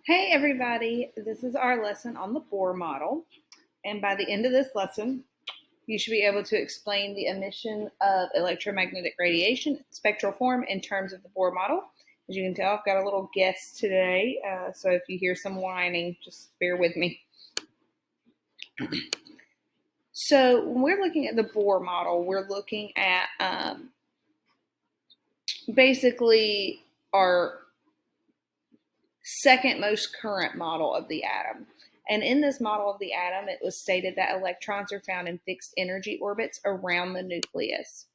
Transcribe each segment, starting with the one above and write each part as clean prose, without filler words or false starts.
Hey everybody, this is our lesson on the Bohr model. And by the end of this lesson, you should be able to explain the emission of electromagnetic radiation in spectral form in terms of the Bohr model. As you can tell, I've got a little guest today, so if you hear some whining, just bear with me. So when we're looking at the Bohr model, we're looking at basically our second most current model of the atom. And in this model of the atom, it was stated that electrons are found in fixed energy orbits around the nucleus.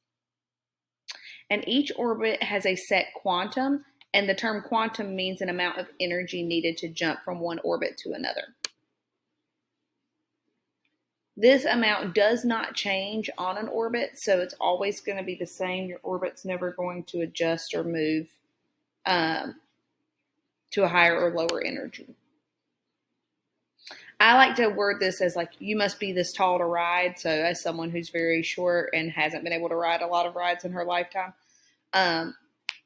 And each orbit has a set quantum, and the term quantum means an amount of energy needed to jump from one orbit to another. This amount does not change on an orbit, so it's always going to be the same. Your orbit's never going to adjust or move to a higher or lower energy. I like to word this as like, you must be this tall to ride. So as someone who's very short and hasn't been able to ride a lot of rides in her lifetime,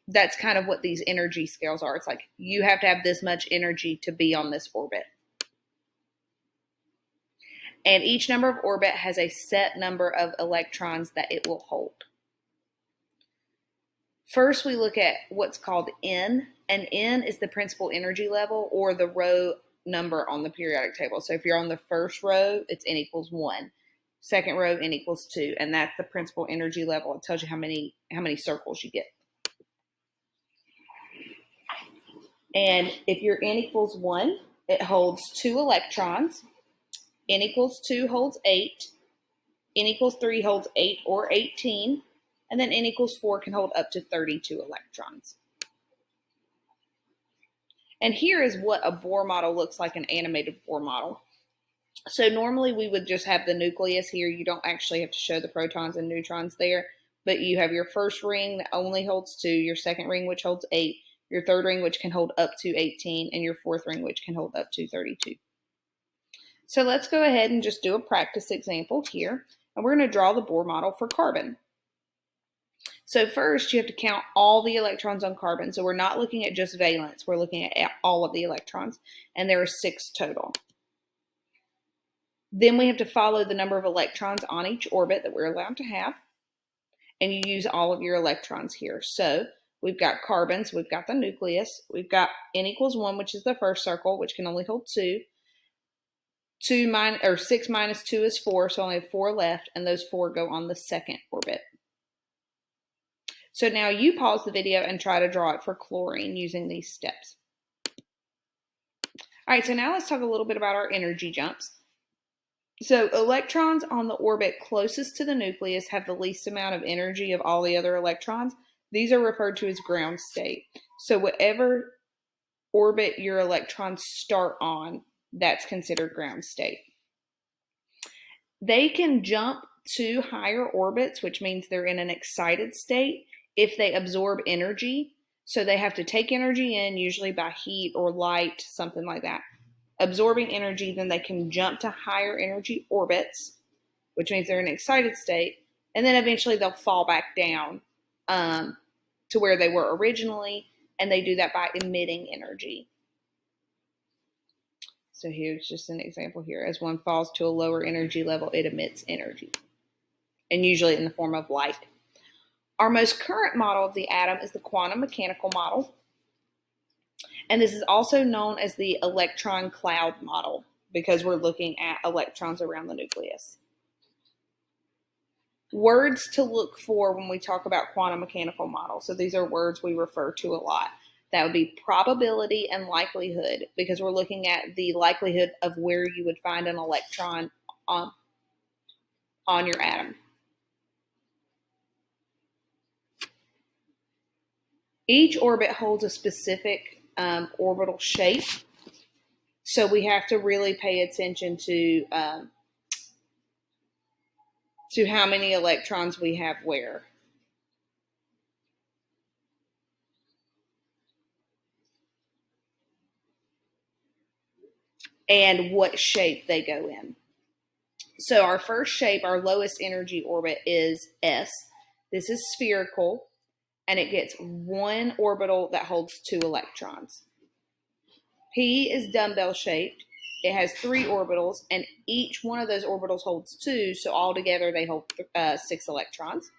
that's kind of what these energy scales are. It's like, you have to have this much energy to be on this orbit. And each number of orbit has a set number of electrons that it will hold. First, we look at what's called N, and N is the principal energy level or the row number on the periodic table. So if you're on the first row, it's N equals 1. Second row, N equals 2, and that's the principal energy level. It tells you how many circles you get. And if your N equals 1, it holds 2 electrons. N equals 2 holds 8. N equals 3 holds 8 or 18. And then N equals 4 can hold up to 32 electrons. And here is what a Bohr model looks like, an animated Bohr model. So normally we would just have the nucleus here. You don't actually have to show the protons and neutrons there, but you have your first ring that only holds 2, your second ring which holds 8, your third ring which can hold up to 18, and your fourth ring which can hold up to 32. So let's go ahead and just do a practice example here. And we're going to draw the Bohr model for carbon. So first, you have to count all the electrons on carbon. So we're not looking at just valence. We're looking at all of the electrons. And there are 6 total. Then we have to follow the number of electrons on each orbit that we're allowed to have. And you use all of your electrons here. So we've got carbons. We've got the nucleus. We've got N equals 1, which is the first circle, which can only hold 2. 6 minus 2 is 4, so I only have 4 left. And those 4 go on the second orbit. So now you pause the video and try to draw it for chlorine using these steps. All right, so now let's talk a little bit about our energy jumps. So electrons on the orbit closest to the nucleus have the least amount of energy of all the other electrons. These are referred to as ground state. So whatever orbit your electrons start on, that's considered ground state. They can jump to higher orbits, which means they're in an excited state, if they absorb energy. So they have to take energy in, usually by heat or light, something like that. Absorbing energy, then they can jump to higher energy orbits, which means they're in an excited state. And then eventually they'll fall back down to where they were originally. And they do that by emitting energy. So here's just an example here. As one falls to a lower energy level, it emits energy. And usually in the form of light. Our most current model of the atom is the quantum mechanical model. And this is also known as the electron cloud model because we're looking at electrons around the nucleus. Words to look for when we talk about quantum mechanical model. So these are words we refer to a lot. That would be probability and likelihood because we're looking at the likelihood of where you would find an electron on your atom. Each orbit holds a specific orbital shape, so we have to really pay attention to how many electrons we have where. And what shape they go in. So our first shape, our lowest energy orbit is S. This is spherical. And it gets one orbital that holds 2 electrons. P is dumbbell shaped. It has 3 orbitals, and each one of those orbitals holds 2, so altogether they hold 6 electrons.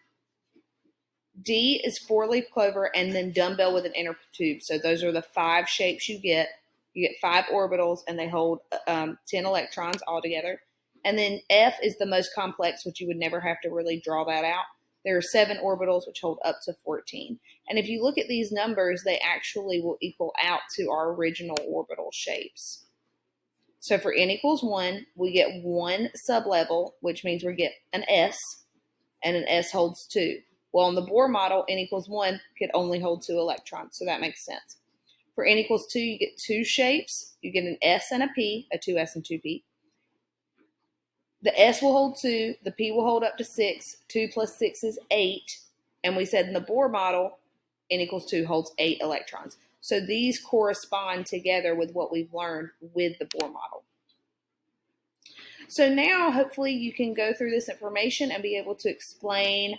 D is 4-leaf clover and then dumbbell with an inner tube. So those are the 5 shapes you get. You get 5 orbitals, and they hold 10 electrons altogether. And then F is the most complex, which you would never have to really draw that out. There are 7 orbitals, which hold up to 14. And if you look at these numbers, they actually will equal out to our original orbital shapes. So for n equals 1, we get 1 sublevel, which means we get an S, and an S holds 2. Well, in the Bohr model, n equals 1 could only hold 2 electrons, so that makes sense. For n equals 2, you get 2 shapes. You get an S and a P, a 2S and 2P. The S will hold 2, the P will hold up to 6. 2 plus 6 is 8. And we said in the Bohr model, n equals 2 holds 8 electrons. So these correspond together with what we've learned with the Bohr model. So now, hopefully, you can go through this information and be able to explain